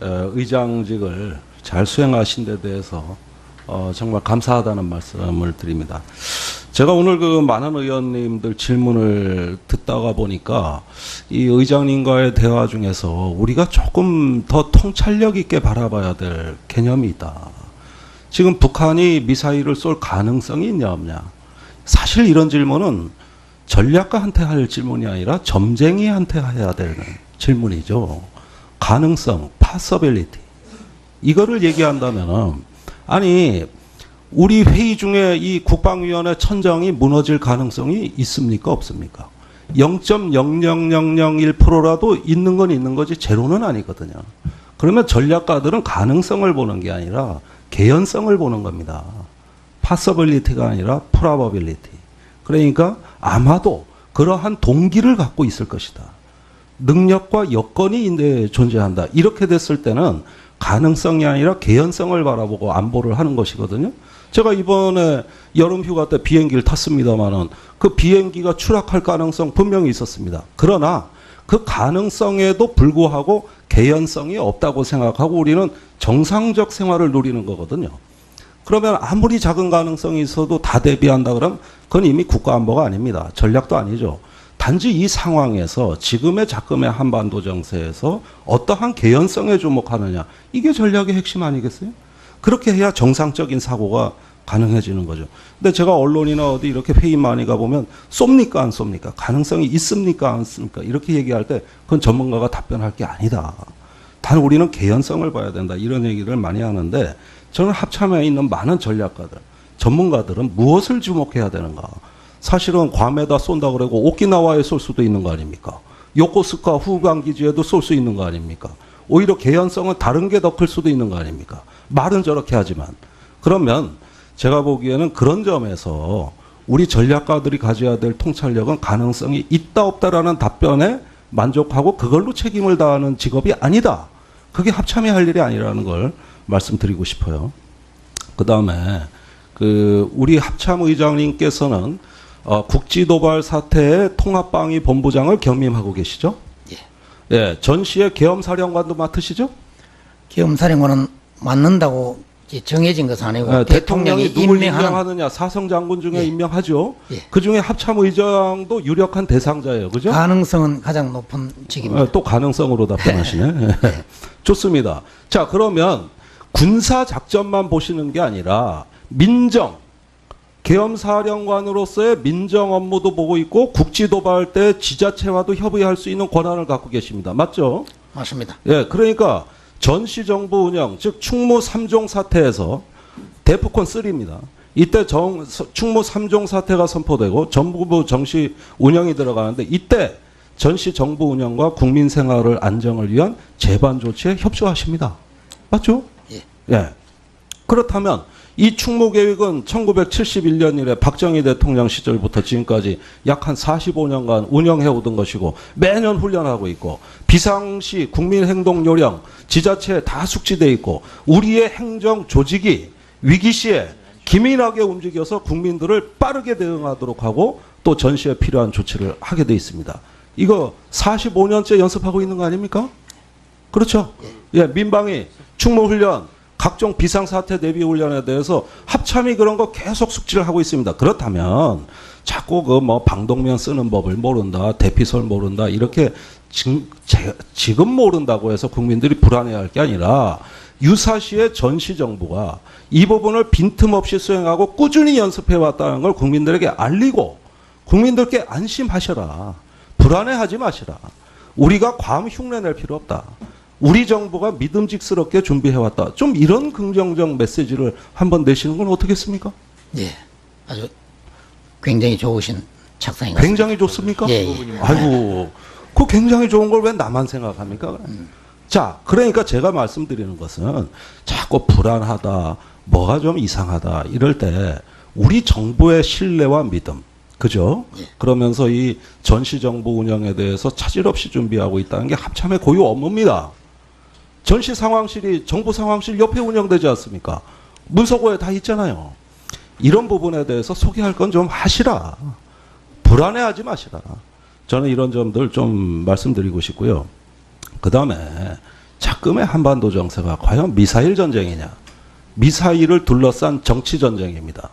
의장직을 잘 수행하신 데 대해서 정말 감사하다는 말씀을 드립니다. 제가 오늘 그 많은 의원님들 질문을 듣다가 보니까 이 의장님과의 대화 중에서 우리가 조금 더 통찰력 있게 바라봐야 될 개념이 있다. 지금 북한이 미사일을 쏠 가능성이 있냐 없냐. 사실 이런 질문은 전략가한테 할 질문이 아니라 점쟁이한테 해야 되는 질문이죠. 가능성, possibility. 이거를 얘기한다면은 아니 우리 회의 중에 이 국방위원회 천정이 무너질 가능성이 있습니까 없습니까? 0.00001%라도 있는 건 있는 거지 제로는 아니거든요. 그러면 전략가들은 가능성을 보는 게 아니라 개연성을 보는 겁니다. possibility가 아니라 probability. 그러니까 아마도 그러한 동기를 갖고 있을 것이다. 능력과 여건이 존재한다. 이렇게 됐을 때는 가능성이 아니라 개연성을 바라보고 안보를 하는 것이거든요. 제가 이번에 여름 휴가 때 비행기를 탔습니다마는 그 비행기가 추락할 가능성 분명히 있었습니다. 그러나 그 가능성에도 불구하고 개연성이 없다고 생각하고 우리는 정상적 생활을 누리는 거거든요. 그러면 아무리 작은 가능성이 있어도 다 대비한다 그러면 그건 이미 국가안보가 아닙니다. 전략도 아니죠. 단지 이 상황에서 지금의 작금의 한반도 정세에서 어떠한 개연성에 주목하느냐. 이게 전략의 핵심 아니겠어요? 그렇게 해야 정상적인 사고가 가능해지는 거죠. 근데 제가 언론이나 어디 이렇게 회의 많이 가보면 쏩니까 안 쏩니까? 가능성이 있습니까 안 있습니까? 이렇게 얘기할 때 그건 전문가가 답변할 게 아니다. 단 우리는 개연성을 봐야 된다. 이런 얘기를 많이 하는데 저는 합참에 있는 많은 전략가들, 전문가들은 무엇을 주목해야 되는가? 사실은 괌에다 쏜다 그러고 오키나와에 쏠 수도 있는 거 아닙니까? 요코스카 후방 기지에도 쏠 수 있는 거 아닙니까? 오히려 개연성은 다른 게 더 클 수도 있는 거 아닙니까? 말은 저렇게 하지만. 그러면 제가 보기에는 그런 점에서 우리 전략가들이 가져야 될 통찰력은 가능성이 있다 없다라는 답변에 만족하고 그걸로 책임을 다하는 직업이 아니다. 그게 합참이 할 일이 아니라는 걸 말씀드리고 싶어요. 그 다음에 우리 합참 의장님께서는 국지도발 사태의 통합방위 본부장을 겸임하고 계시죠? 예. 예, 전시의 계엄사령관도 맡으시죠? 계엄사령관은 맡는다고 정해진 것은 아니고 예, 대통령이 누굴 임명하는 임명하느냐 사성장군 중에 예. 임명하죠. 예. 그 중에 합참 의장도 유력한 대상자예요, 그죠? 가능성은 가장 높은 직입니다. 또 가능성으로 답변하시네. 네. 좋습니다. 자, 그러면 군사 작전만 보시는 게 아니라 민정, 계엄사령관으로서의 민정 업무도 보고 있고 국지도발 때 지자체와도 협의할 수 있는 권한을 갖고 계십니다. 맞죠? 맞습니다. 예, 그러니까 전시정부 운영, 즉 충무 3종 사태에서 대프콘 3입니다. 이때 충무 3종 사태가 선포되고 정부부 정시 운영이 들어가는데 이때 전시 정부 운영과 국민 생활을 안정을 위한 재반 조치에 협조하십니다. 맞죠? 예. 예. 그렇다면 이 충무 계획은 1971년 이래 박정희 대통령 시절부터 지금까지 약 한 45년간 운영해 오던 것이고 매년 훈련하고 있고 비상시 국민행동요령 지자체에 다 숙지돼 있고 우리의 행정 조직이 위기시에 기민하게 움직여서 국민들을 빠르게 대응하도록 하고 또 전시에 필요한 조치를 하게 돼 있습니다. 이거 45년째 연습하고 있는 거 아닙니까? 그렇죠? 예, 민방위, 충무훈련, 각종 비상사태 대비 훈련에 대해서 합참이 그런 거 계속 숙지를 하고 있습니다. 그렇다면 자꾸 방독면 쓰는 법을 모른다, 대피설 모른다 이렇게 지금 모른다고 해서 국민들이 불안해할 게 아니라 유사시에 전시정부가 이 부분을 빈틈없이 수행하고 꾸준히 연습해왔다는 걸 국민들에게 알리고 국민들께 안심하셔라. 불안해하지 마시라. 우리가 괌 흉내낼 필요 없다. 우리 정부가 믿음직스럽게 준비해왔다. 좀 이런 긍정적 메시지를 한번 내시는 건 어떻겠습니까? 예. 아주 굉장히 좋으신 착상인 것 같습니다. 굉장히 좋습니까? 예, 예. 아이고, 그 굉장히 좋은 걸 왜 나만 생각합니까? 자, 그러니까 제가 말씀드리는 것은 자꾸 불안하다, 뭐가 좀 이상하다 이럴 때 우리 정부의 신뢰와 믿음, 그죠? 예. 그러면서 이 전시정부 운영에 대해서 차질 없이 준비하고 있다는 게 합참의 고유 업무입니다. 전시 상황실이 정부 상황실 옆에 운영되지 않습니까? 문서고에 다 있잖아요. 이런 부분에 대해서 소개할 건 좀 하시라. 불안해하지 마시라. 저는 이런 점들 좀 말씀드리고 싶고요. 그 다음에 자금의 한반도 정세가 과연 미사일 전쟁이냐? 미사일을 둘러싼 정치 전쟁입니다.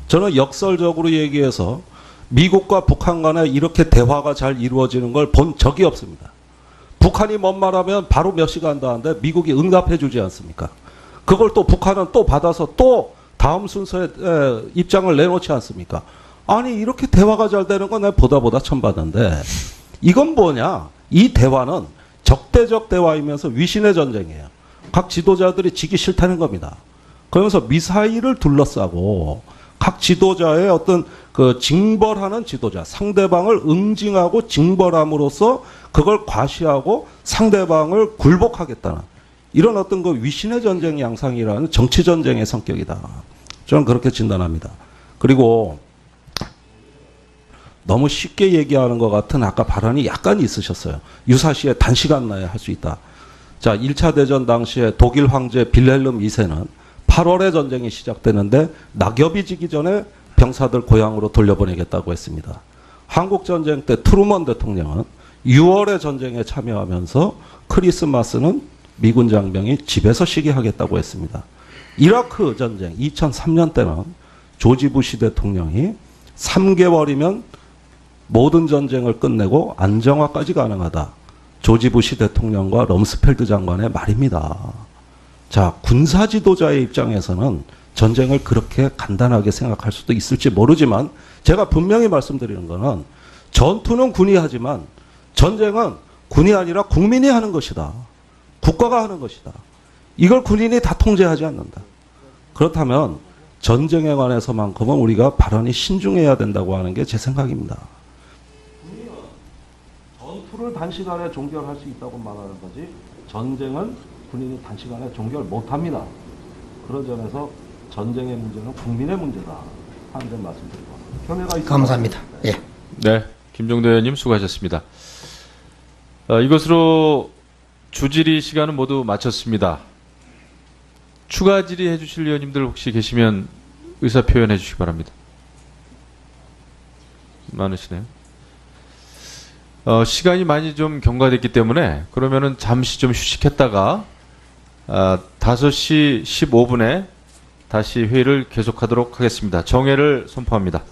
저는 역설적으로 얘기해서 미국과 북한 간에 이렇게 대화가 잘 이루어지는 걸 본 적이 없습니다. 북한이 뭔 말하면 바로 몇 시간 다는데 미국이 응답해 주지 않습니까? 그걸 또 북한은 또 받아서 또 다음 순서에 입장을 내놓지 않습니까? 아니 이렇게 대화가 잘 되는 건 내가 보다 처음 봤는데 이건 뭐냐? 이 대화는 적대적 대화이면서 위신의 전쟁이에요. 각 지도자들이 지기 싫다는 겁니다. 그러면서 미사일을 둘러싸고 각 지도자의 어떤 그 징벌하는 지도자, 상대방을 응징하고 징벌함으로써 그걸 과시하고 상대방을 굴복하겠다는 이런 어떤 그 위신의 전쟁 양상이라는 정치 전쟁의 성격이다. 저는 그렇게 진단합니다. 그리고 너무 쉽게 얘기하는 것 같은 아까 발언이 약간 있으셨어요. 유사시에 단시간 내에 할 수 있다. 자, 1차 대전 당시에 독일 황제 빌헬름 2세는 8월에 전쟁이 시작되는데 낙엽이 지기 전에 병사들 고향으로 돌려보내겠다고 했습니다. 한국전쟁 때 트루먼 대통령은 6월에 전쟁에 참여하면서 크리스마스는 미군 장병이 집에서 쉬게 하겠다고 했습니다. 이라크 전쟁 2003년 때는 조지 부시 대통령이 3개월이면 모든 전쟁을 끝내고 안정화까지 가능하다. 조지 부시 대통령과 럼스펠드 장관의 말입니다. 자, 군사 지도자의 입장에서는 전쟁을 그렇게 간단하게 생각할 수도 있을지 모르지만 제가 분명히 말씀드리는 것은 전투는 군이 하지만 전쟁은 군이 아니라 국민이 하는 것이다. 국가가 하는 것이다. 이걸 군인이 다 통제하지 않는다. 그렇다면 전쟁에 관해서만큼은 우리가 발언이 신중해야 된다고 하는 게 제 생각입니다. 군인은 전투를 단시간에 종결할 수 있다고 말하는 거지 전쟁은 군인이 단시간에 종결 못합니다. 그런 점에서 전쟁의 문제는 국민의 문제다 하는 점 말씀드리고 견해가 있습니다. 감사합니다. 예. 네, 김종대 의원님 수고하셨습니다. 이것으로 주질의 시간은 모두 마쳤습니다. 추가 질의해 주실 의원님들 혹시 계시면 의사 표현해 주시기 바랍니다. 많으시네요. 시간이 많이 좀 경과됐기 때문에 그러면은 잠시 좀 휴식했다가 5시 15분에 다시 회의를 계속하도록 하겠습니다. 정회를 선포합니다.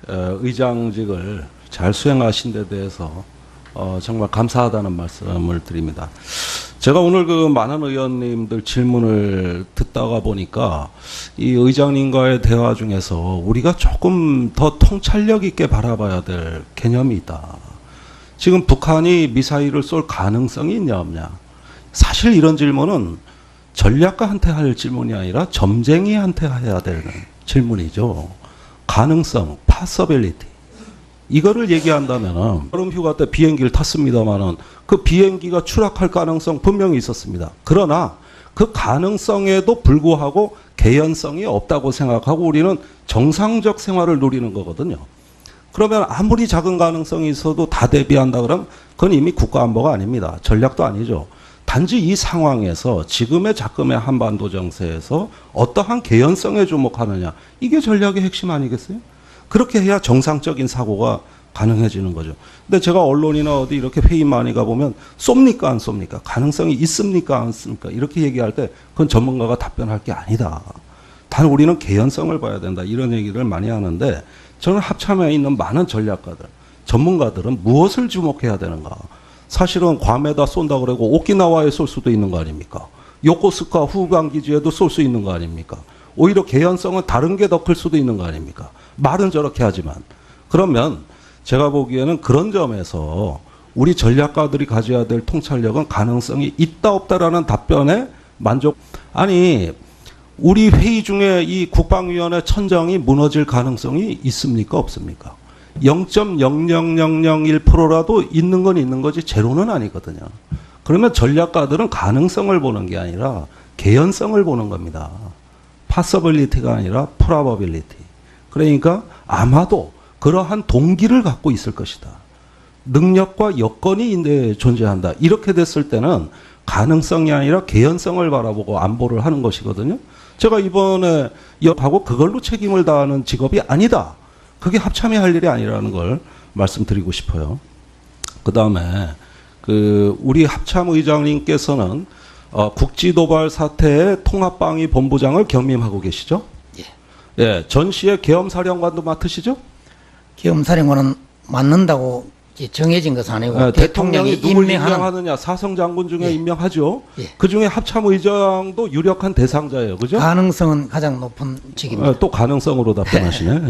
의장직을 잘 수행하신 데 대해서 정말 감사하다는 말씀을 드립니다. 제가 오늘 그 많은 의원님들 질문을 듣다가 보니까 이 의장님과의 대화 중에서 우리가 조금 더 통찰력 있게 바라봐야 될 개념이 있다. 지금 북한이 미사일을 쏠 가능성이 있냐 없냐. 사실 이런 질문은 전략가한테 할 질문이 아니라 점쟁이한테 해야 되는 질문이죠. 가능성, possibility. 이거를 얘기한다면은 여름 휴가 때 비행기를 탔습니다마는 그 비행기가 추락할 가능성 분명히 있었습니다. 그러나 그 가능성에도 불구하고 개연성이 없다고 생각하고 우리는 정상적 생활을 누리는 거거든요. 그러면 아무리 작은 가능성이 있어도 다 대비한다 그러면 그건 이미 국가안보가 아닙니다. 전략도 아니죠. 단지 이 상황에서 지금의 작금의 한반도 정세에서 어떠한 개연성에 주목하느냐. 이게 전략의 핵심 아니겠어요? 그렇게 해야 정상적인 사고가 가능해지는 거죠. 근데 제가 언론이나 어디 이렇게 회의 많이 가보면 쏩니까 안 쏩니까? 가능성이 있습니까 안 있습니까? 이렇게 얘기할 때 그건 전문가가 답변할 게 아니다. 단 우리는 개연성을 봐야 된다. 이런 얘기를 많이 하는데 저는 합참에 있는 많은 전략가들, 전문가들은 무엇을 주목해야 되는가? 사실은 괌에다 쏜다 그러고 오키나와에 쏠 수도 있는 거 아닙니까? 요코스카 후방 기지에도 쏠 수 있는 거 아닙니까? 오히려 개연성은 다른 게 더 클 수도 있는 거 아닙니까? 말은 저렇게 하지만. 그러면 제가 보기에는 그런 점에서 우리 전략가들이 가져야 될 통찰력은 가능성이 있다 없다라는 답변에 만족. 아니 우리 회의 중에 이 국방위원회 천정이 무너질 가능성이 있습니까 없습니까? 0.00001%라도 있는 건 있는 거지 제로는 아니거든요. 그러면 전략가들은 가능성을 보는 게 아니라 개연성을 보는 겁니다. possibility가 아니라 probability. 그러니까 아마도 그러한 동기를 갖고 있을 것이다. 능력과 여건이 존재한다. 이렇게 됐을 때는 가능성이 아니라 개연성을 바라보고 안보를 하는 것이거든요. 제가 이번에 하고 그걸로 책임을 다하는 직업이 아니다. 그게 합참이 할 일이 아니라는 걸 말씀드리고 싶어요. 그 다음에 우리 합참 의장님께서는 국지도발 사태의 통합방위 본부장을 겸임하고 계시죠? 예. 예, 전시의 계엄사령관도 맡으시죠? 계엄사령관은 맡는다고 이제 정해진 것은 아니고 예, 대통령이 누굴 임명하는 임명하느냐 사성장군 중에 예. 임명하죠. 예. 그 중에 합참 의장도 유력한 대상자예요, 그죠? 가능성은 가장 높은 직입니다. 또 가능성으로 답변하시네.